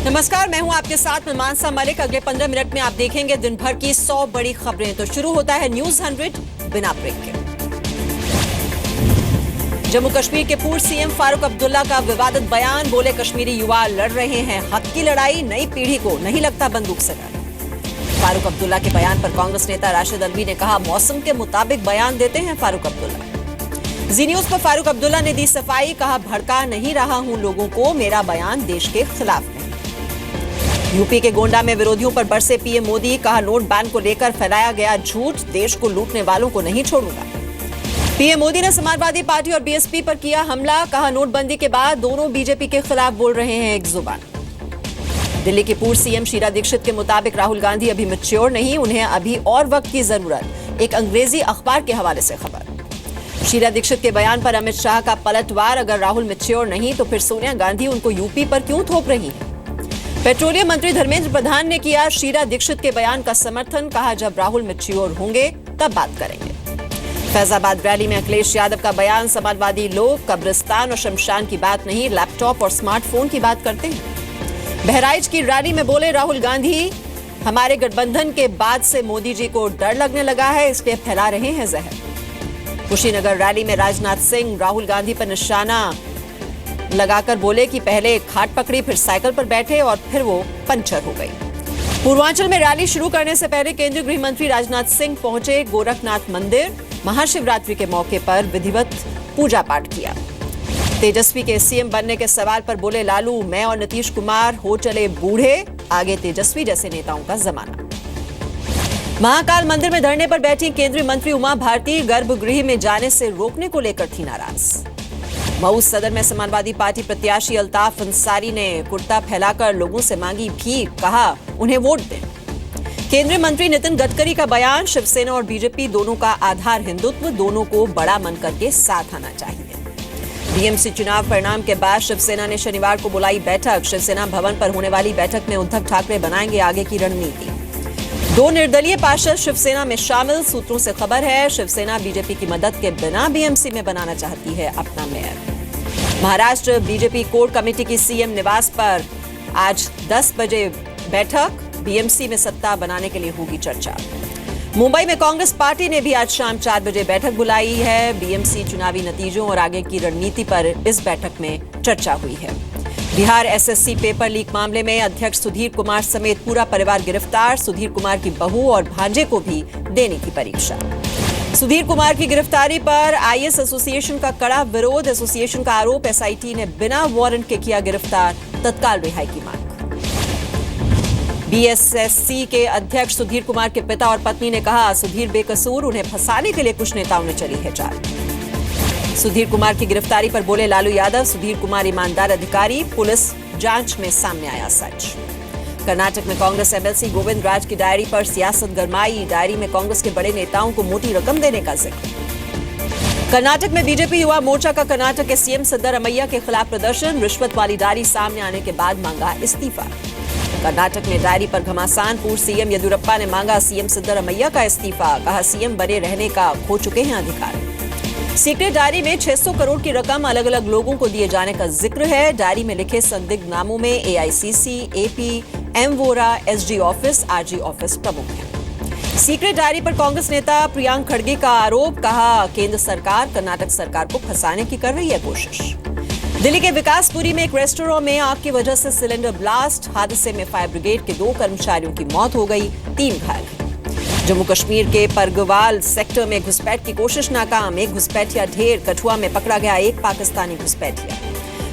नमस्कार, मैं हूं आपके साथ मानसा मलिक। अगले 15 मिनट में आप देखेंगे दिन भर की 100 बड़ी खबरें। तो शुरू होता है न्यूज 100 बिना ब्रेक के। जम्मू कश्मीर के पूर्व सीएम फारूक अब्दुल्ला का विवादित बयान। बोले, कश्मीरी युवा लड़ रहे हैं हक की लड़ाई, नई पीढ़ी को नहीं लगता बंदूक से डर। फारूक अब्दुल्ला के बयान पर कांग्रेस नेता राशिद अल्वी ने कहा, मौसम के मुताबिक बयान देते हैं फारूक अब्दुल्ला। जी न्यूज पर फारूक अब्दुल्ला ने दी सफाई, कहा भड़का नहीं रहा हूं लोगों को, मेरा बयान देश के खिलाफ है। यूपी के गोंडा में विरोधियों पर बरसे पीएम मोदी, कहा नोट बैन को लेकर फैलाया गया झूठ, देश को लूटने वालों को नहीं छोड़ूंगा। पीएम मोदी ने समाजवादी पार्टी और बीएसपी पर किया हमला, कहा नोटबंदी के बाद दोनों बीजेपी के खिलाफ बोल रहे हैं एक जुबान। दिल्ली की पूर्व सीएम शीला दीक्षित के मुताबिक राहुल गांधी अभी मैच्योर नहीं, उन्हें अभी और वक्त की जरूरत। एक अंग्रेजी अखबार के हवाले से खबर। शीला दीक्षित के बयान पर अमित शाह का पलटवार, अगर राहुल मैच्योर नहीं तो फिर सोनिया गांधी उनको यूपी पर क्यों थोप रही है। पेट्रोलियम मंत्री धर्मेंद्र प्रधान ने किया शीला दीक्षित के बयान का समर्थन, कहा जब राहुल मैच्योर होंगे तब बात करेंगे। फैजाबाद रैली में अखिलेश यादव का बयान, समाजवादी लोग कब्रिस्तान और शमशान की बात नहीं, लैपटॉप और स्मार्टफोन की बात करते हैं। बहराइच की रैली में बोले राहुल गांधी, हमारे गठबंधन के बाद से मोदी जी को डर लगने लगा है, इसलिए फैला रहे हैं जहर। कुशीनगर रैली में राजनाथ सिंह राहुल गांधी पर निशाना लगाकर बोले कि पहले खाट पकड़ी, फिर साइकिल पर बैठे और फिर वो पंचर हो गई। पूर्वांचल में रैली शुरू करने से पहले केंद्रीय गृह मंत्री राजनाथ सिंह पहुंचे गोरखनाथ मंदिर, महाशिवरात्रि के मौके पर विधिवत पूजा पाठ किया। तेजस्वी के सीएम बनने के सवाल पर बोले लालू, मैं और नीतीश कुमार हो चले बूढ़े, आगे तेजस्वी जैसे नेताओं का जमाना। महाकाल मंदिर में धरने पर बैठी केंद्रीय मंत्री उमा भारती, गर्भगृह में जाने से रोकने को लेकर थी नाराज। मऊ सदर में समाजवादी पार्टी प्रत्याशी अल्ताफ अंसारी ने कुर्ता फैलाकर लोगों से मांगी भीख, कहा उन्हें वोट दें। केंद्रीय मंत्री नितिन गडकरी का बयान, शिवसेना और बीजेपी दोनों का आधार हिंदुत्व, दोनों को बड़ा मन करके साथ आना चाहिए। बीएमसी चुनाव परिणाम के बाद शिवसेना ने शनिवार को बुलाई बैठक। शिवसेना भवन पर होने वाली बैठक में उद्धव ठाकरे बनाएंगे आगे की रणनीति। 2 निर्दलीय पार्षद शिवसेना में शामिल, सूत्रों से खबर है शिवसेना बीजेपी की मदद के बिना बीएमसी में बनाना चाहती है अपना mayor. Maharashtra BJP core committee की सीएम निवास पर आज 10 बजे बैठक, बीएमसी में सत्ता बनाने के लिए होगी चर्चा। मुंबई में कांग्रेस पार्टी ने भी आज शाम 4 बजे बैठक बुलाई है। बीएमसी चुनावी नतीजों और आगे की रणनीति पर इस बैठक में चर्चा हुई है। बिहार एसएससी पेपर लीक मामले में अध्यक्ष सुधीर कुमार समेत पूरा परिवार गिरफ्तार, सुधीर कुमार की बहू और भांजे को भी देने की परीक्षा। सुधीर कुमार की गिरफ्तारी पर आईएएस एसोसिएशन का कड़ा विरोध, एसोसिएशन का आरोप एसआईटी ने बिना वारंट के किया गिरफ्तार, तत्काल रिहाई की मांग। बीएसएससी के अध्यक्ष सुधीर कुमार के पिता और पत्नी ने कहा सुधीर बेकसूर, उन्हें फंसाने के लिए कुछ नेताओं ने चली है चाल। सुधीर कुमार की गिरफ्तारी पर बोले लालू यादव, सुधीर कुमार ईमानदार अधिकारी, पुलिस जांच में सामने आया सच। कर्नाटक में कांग्रेस एमएलसी गोविंद राज की डायरी पर सियासत गरमाई, डायरी में कांग्रेस के बड़े नेताओं को मोटी रकम देने का जिक्र। कर्नाटक में बीजेपी युवा मोर्चा का कर्नाटक के सीएम सिद्धरामैया के खिलाफ प्रदर्शन, रिश्वत वाली डायरी सामने आने के बाद मांगा इस्तीफा। कर्नाटक में डायरी पर घमासान, पूर्व सीएम येदियुरप्पा ने मांगा सीएम सिद्धरामैया का इस्तीफा, कहा सीएम बने रहने का खो चुके हैं अधिकार। सीक्रेट डायरी में 600 करोड़ की रकम अलग अलग लोगों को दिए जाने का जिक्र है। डायरी में लिखे संदिग्ध नामों में AICC, AP, एमवोरा, SD office, RG office प्रमुख हैं। सीक्रेट डायरी पर कांग्रेस नेता प्रियांक खड़गे का आरोप, कहा केंद्र सरकार कर्नाटक सरकार को फंसाने की कर रही है कोशिश। दिल्ली के विकासपुरी में एक रेस्टोरेंट में आग की वजह से सिलेंडर ब्लास्ट, हादसे में फायर ब्रिगेड के 2 कर्मचारियों की मौत हो गई, 3 घायल। जम्मू कश्मीर के परगवाल सेक्टर में घुसपैठ की कोशिश नाकाम, एक घुसपैठिया ढेर, कठुआ में पकड़ा गया एक पाकिस्तानी घुसपैठिया।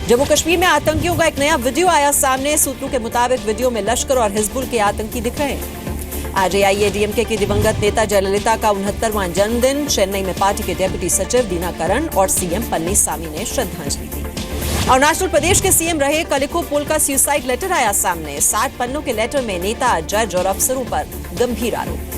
जम्मू कश्मीर में आतंकियों का एक नया वीडियो आया सामने, सूत्रों के मुताबिक वीडियो में लश्कर और हिजबुल के आतंकी दिख रहे हैं। आज एआईएडीएमके की दिवंगत नेता जयललिता का 69वां जन्मदिन, चेन्नई में पार्टी के डेप्यूटी सचिव दीनाकरण और सीएम पन्नीसामी ने श्रद्धांजलि दी। अरुणाचल प्रदेश के सीएम रहे कलिखो पुल का सुसाइड लेटर आया सामने, 60 पन्नों के लेटर में नेता, जज और अफसरों पर गंभीर आरोप।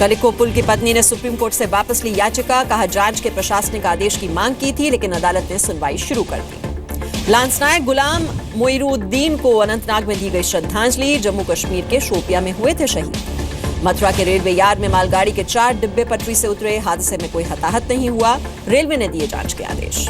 कलिखो पुल की पत्नी ने सुप्रीम कोर्ट से वापस ली याचिका, कहा जांच के प्रशासनिक आदेश की मांग की थी लेकिन अदालत ने सुनवाई शुरू कर दी। लांसनायक गुलाम मोइनुद्दीन को अनंतनाग में दी गई श्रद्धांजलि, जम्मू कश्मीर के शोपिया में हुए थे शहीद। मथुरा के रेलवे यार्ड में मालगाड़ी के 4 डिब्बे पटरी से उतरे, हादसे में कोई हताहत नहीं हुआ, रेलवे ने दिए जांच के आदेश।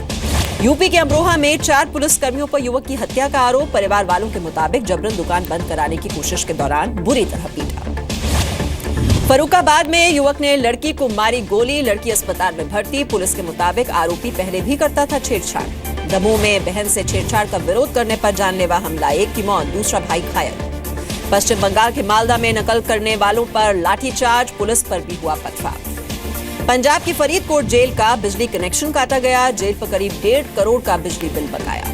यूपी के अमरोहा में 4 पुलिसकर्मियों पर युवक की हत्या का आरोप। परिवार वालों के मुताबिक जबरन दुकान बंद कराने की कोशिश के दौरान बुरी तरह पीटा। फर्रुखाबाद में युवक ने लड़की को मारी गोली, लड़की अस्पताल में भर्ती। पुलिस के मुताबिक आरोपी पहले भी करता था छेड़छाड़। दमोह में बहन से छेड़छाड़ का विरोध करने पर जानलेवा हमला, एक की मौत, दूसरा भाई घायल। पश्चिम बंगाल के मालदा में नकल करने वालों पर लाठीचार्ज, पुलिस पर भी हुआ पथराव। पंजाब की फरीदकोट जेल का बिजली कनेक्शन काटा गया, जेल पर करीब 1.5 करोड़ का बिजली बिल बकाया।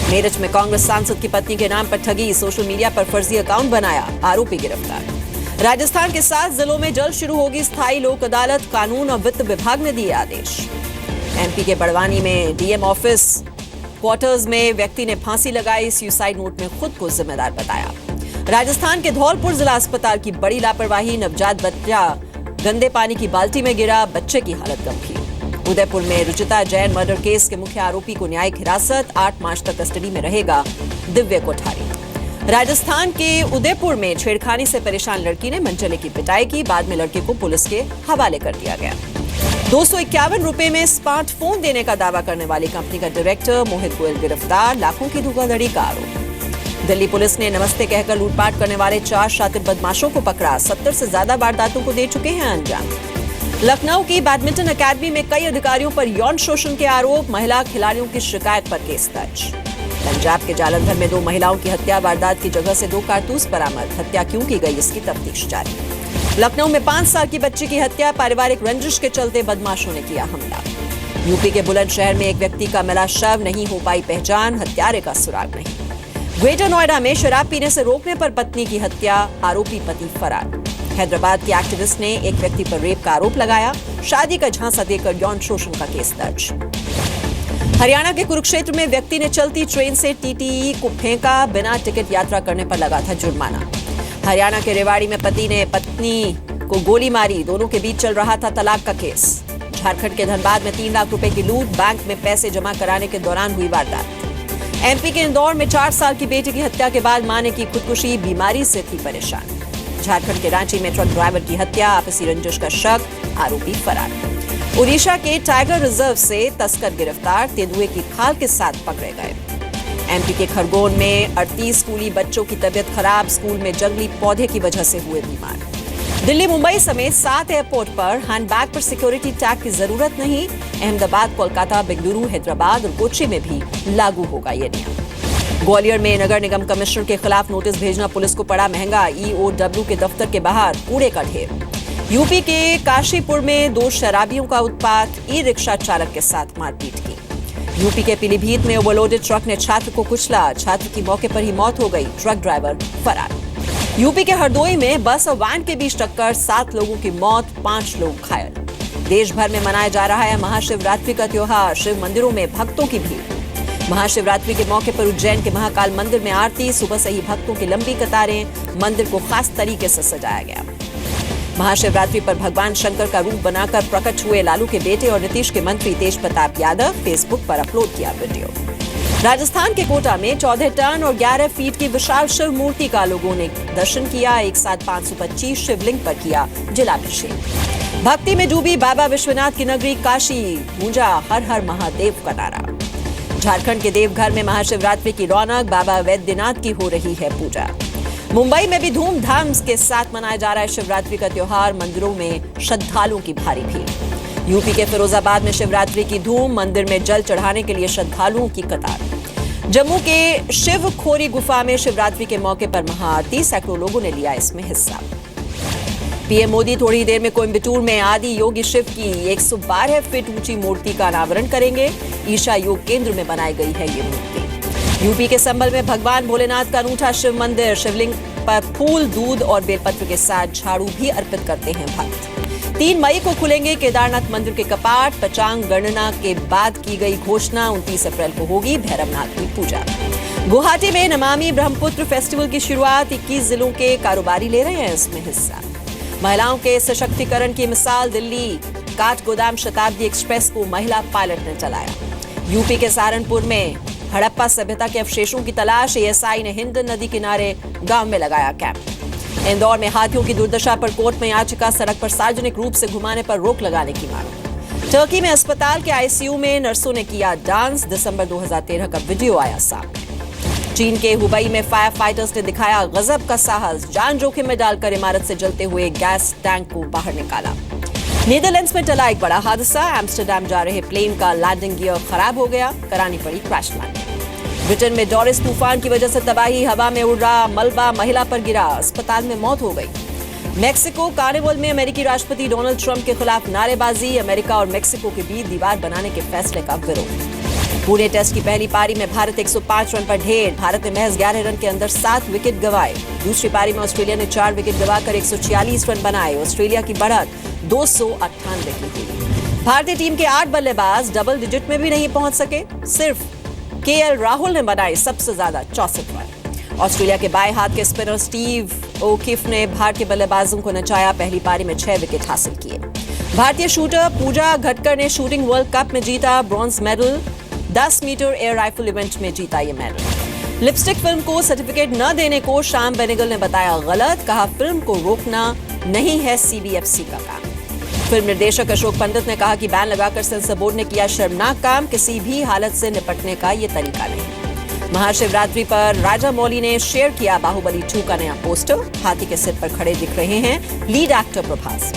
मेरठ में कांग्रेस सांसद की पत्नी के नाम पर ठगी, सोशल मीडिया पर फर्जी अकाउंट बनाया, आरोपी गिरफ्तार। राजस्थान के 7 जिलों में जल्द शुरू होगी स्थायी लोक अदालत, कानून और वित्त विभाग ने दिए आदेश। एमपी के बड़वानी में डीएम ऑफिस क्वार्टर्स में व्यक्ति ने फांसी लगाई, सुसाइड नोट में खुद को जिम्मेदार बताया। राजस्थान के धौलपुर जिला अस्पताल की बड़ी लापरवाही, नवजात बच्चा गंदे पानी की बाल्टी में गिरा, बच्चे की हालत गंभीर। उदयपुर में रुचिता जैन मर्डर केस के मुख्य आरोपी को न्यायिक हिरासत, 8 मार्च तक कस्टडी में रहेगा दिव्य कोठारी। राजस्थान के उदयपुर में छेड़खानी से परेशान लड़की ने मनचले की पिटाई की, बाद में लड़के को पुलिस के हवाले कर दिया गया। 251 रुपए में स्मार्टफोन देने का दावा करने वाली कंपनी का डायरेक्टर मोहित गोयल गिरफ्तार, लाखों की धोखाधड़ी का आरोप। दिल्ली पुलिस ने नमस्ते कहकर लूटपाट करने वाले 4 शातिर बदमाशों को पकड़ा, 70 से ज्यादा वारदातों को दे चुके हैं अंजाम। लखनऊ की बैडमिंटन अकेडमी में कई अधिकारियों पर यौन शोषण के आरोप, महिला खिलाड़ियों की शिकायत पर केस दर्ज। पंजाब के जालंधर में 2 महिलाओं की हत्या, वारदात की जगह से 2 कारतूस बरामद, हत्या क्यों की गई इसकी तफ्तीश जारी। लखनऊ में 5 साल की बच्ची की हत्या, पारिवारिक रंजिश के चलते बदमाशों ने किया हमला। यूपी के बुलंदशहर में एक व्यक्ति का मिला शव, नहीं हो पाई पहचान, हत्यारे का सुराग नहीं। ग्रेटर नोएडा में शराब पीने से रोकने पर पत्नी की हत्या, आरोपी पति फरार। हैदराबाद के एक्टिविस्ट ने एक व्यक्ति पर रेप का आरोप लगाया, शादी का झांसा देकर यौन शोषण का केस दर्ज। हरियाणा के कुरुक्षेत्र में व्यक्ति ने चलती ट्रेन से टीटीई को फेंका, बिना टिकट यात्रा करने पर लगा था जुर्माना। हरियाणा के रेवाड़ी में पति ने पत्नी को गोली मारी, दोनों के बीच चल रहा था तलाक का केस। झारखंड के धनबाद में 3 लाख रुपए की लूट, बैंक में पैसे जमा कराने के दौरान हुई वारदात। एमपी के इंदौर में 4 साल की बेटी की हत्या के बाद मां ने की खुदकुशी, बीमारी से थी परेशान। झारखंड के रांची में ट्रक ड्राइवर की हत्या, आपसी रंजिश का शक, आरोपी फरार। ओडिशा के टाइगर रिजर्व से तस्कर गिरफ्तार, तेंदुए की खाल के साथ पकड़े गए। एमपी के खरगोन में 38 स्कूली बच्चों की तबीयत खराब, स्कूल में जंगली पौधे की वजह से हुए बीमार। दिल्ली मुंबई समेत 7 एयरपोर्ट पर हैंडबैग पर सिक्योरिटी टैग की जरूरत नहीं। अहमदाबाद, कोलकाता, बेंगलुरु, हैदराबाद और कोच्चि में भी लागू होगा ये नियम। ग्वालियर में नगर निगम कमिश्नर के खिलाफ नोटिस भेजना पुलिस को पड़ा महंगा, ईओडब्ल्यू के दफ्तर के बाहर कूड़े का ढेर। यूपी के काशीपुर में 2 शराबियों का उत्पात, ई रिक्शा चालक के साथ मारपीट की। यूपी के पीलीभीत में ओवरलोडेड ट्रक ने छात्र को कुचला, छात्र की मौके पर ही मौत हो गई, ट्रक ड्राइवर फरार। यूपी के हरदोई में बस और वैन के बीच टक्कर, 7 लोगों की मौत, 5 लोग घायल। देश भर में मनाया जा रहा है महाशिवरात्रि का त्योहार, शिव मंदिरों में भक्तों की भीड़। महाशिवरात्रि के मौके पर उज्जैन के महाकाल मंदिर में आरती, सुबह से ही भक्तों की लंबी कतारें, मंदिर को खास तरीके से सजाया गया। महाशिवरात्रि पर भगवान शंकर का रूप बनाकर प्रकट हुए लालू के बेटे और नीतीश के मंत्री तेज प्रताप यादव, फेसबुक पर अपलोड किया वीडियो। राजस्थान के कोटा में 14 टन और 11 फीट की विशाल शिव मूर्ति का लोगों ने दर्शन किया, एक साथ 525 शिवलिंग पर किया जलाभिषेक। भक्ति में डूबी बाबा विश्वनाथ की नगरी काशी, गूंजा हर हर महादेव का नारा। झारखंड के देवघर में महाशिवरात्रि की रौनक, बाबा वैद्यनाथ की हो रही है पूजा। मुंबई में भी धूमधाम के साथ मनाया जा रहा है शिवरात्रि का त्योहार, मंदिरों में श्रद्धालुओं की भारी भीड़। यूपी के फिरोजाबाद में शिवरात्रि की धूम, मंदिर में जल चढ़ाने के लिए श्रद्धालुओं की कतार। जम्मू के शिव खोरी गुफा में शिवरात्रि के मौके पर महाआरती, सैकड़ों लोगों ने लिया इसमें हिस्सा। पीएम मोदी थोड़ी देर में कोयम्बटूर में आदि योगी शिव की 112 फीट ऊंची मूर्ति का अनावरण करेंगे। ईशा योग केंद्र में बनाई गई है ये मूर्ति। यूपी के संभल में भगवान भोलेनाथ का अनूठा शिव मंदिर, शिवलिंग पर फूल, दूध और बेलपत्र के साथ झाड़ू भी अर्पित करते हैं भक्त। 3 मई को खुलेंगे केदारनाथ मंदिर के कपाट, पंचांग गणना के बाद की गई घोषणा, 29 अप्रैल को होगी भैरवनाथ की पूजा। गुवाहाटी में नमामि ब्रह्मपुत्र फेस्टिवल की शुरुआत, 21 जिलों के कारोबारी ले रहे हैं इसमें हिस्सा। महिलाओं के सशक्तिकरण की मिसाल, दिल्ली काठगोदाम शताब्दी एक्सप्रेस को महिला पायलट ने चलाया। यूपी के सहारनपुर में हड़प्पा सभ्यता के अवशेषों की तलाश, एएसआई ने हिंडन नदी किनारे गांव में लगाया कैंप। इंदौर में हाथियों की दुर्दशा पर कोर्ट में याचिका, सड़क पर सार्वजनिक रूप से घुमाने पर रोक लगाने की मांग। टर्की में अस्पताल के आईसीयू में नर्सों ने किया डांस। दिसंबर 2013 का वीडियो आया सामने। चीन के हुबई में फायर फाइटर्स ने दिखाया गजब का साहस। जान जोखिम में डालकर इमारत से जलते हुए गैस टैंक को बाहर निकाला। नीदरलैंड्स में टला एक बड़ा हादसा। एम्स्टरडैम जा रहे प्लेन का लैंडिंग गियर खराब हो गया, करानी पड़ी क्रैश लैंडिंग। ब्रिटेन में डोरिस तूफान की वजह से तबाही, हवा में उड़ रहा मलबा महिला पर गिरा, अस्पताल में मौत हो गई। मेक्सिको कार्निवल में अमेरिकी राष्ट्रपति डोनाल्ड ट्रंप के खिलाफ नारेबाजी। अमेरिका और मेक्सिको के बीच दीवार बनाने के फैसले का विरोध। पुणे टेस्ट की पहली पारी में भारत 105 रन पर ढेर। भारत ने महज 11 रन के अंदर 7 विकेट गंवाए। दूसरी पारी में ऑस्ट्रेलिया ने 4 विकेट गंवाकर 146 रन बनाए। ऑस्ट्रेलिया की बढ़त 298 की हुई। भारतीय टीम के 8 बल्लेबाज डबल डिजिट में भी नहीं पहुंच सके। सिर्फ केएल राहुल ने बनाए सबसे ज्यादा 64 रन। ऑस्ट्रेलिया के बाएं हाथ के स्पिनर स्टीव ओकिफ ने भारतीय बल्लेबाजों को नचाया। पहली पारी में 6 विकेट हासिल किए। भारतीय शूटर पूजा घटकर ने शूटिंग वर्ल्ड कप में जीता bronze medal. 10 metre air rifle event में जीता ये मेडल। लिपस्टिक फिल्म को सर्टिफिकेट न देने को श्याम बेनेगल ने बताया गलत। कहा फिल्म को रोकना नहीं है सीबीएफसी का काम। फिल्म निर्देशक अशोक पंडित ने कहा कि बैन लगाकर सेंसर बोर्ड ने किया शर्मनाक काम। किसी भी हालत से निपटने का ये तरीका नहीं। महाशिवरात्रि पर राजा मौली ने शेयर किया बाहुबली 2 का नया पोस्टर। हाथी के सिर पर खड़े दिख रहे हैं लीड एक्टर प्रभास।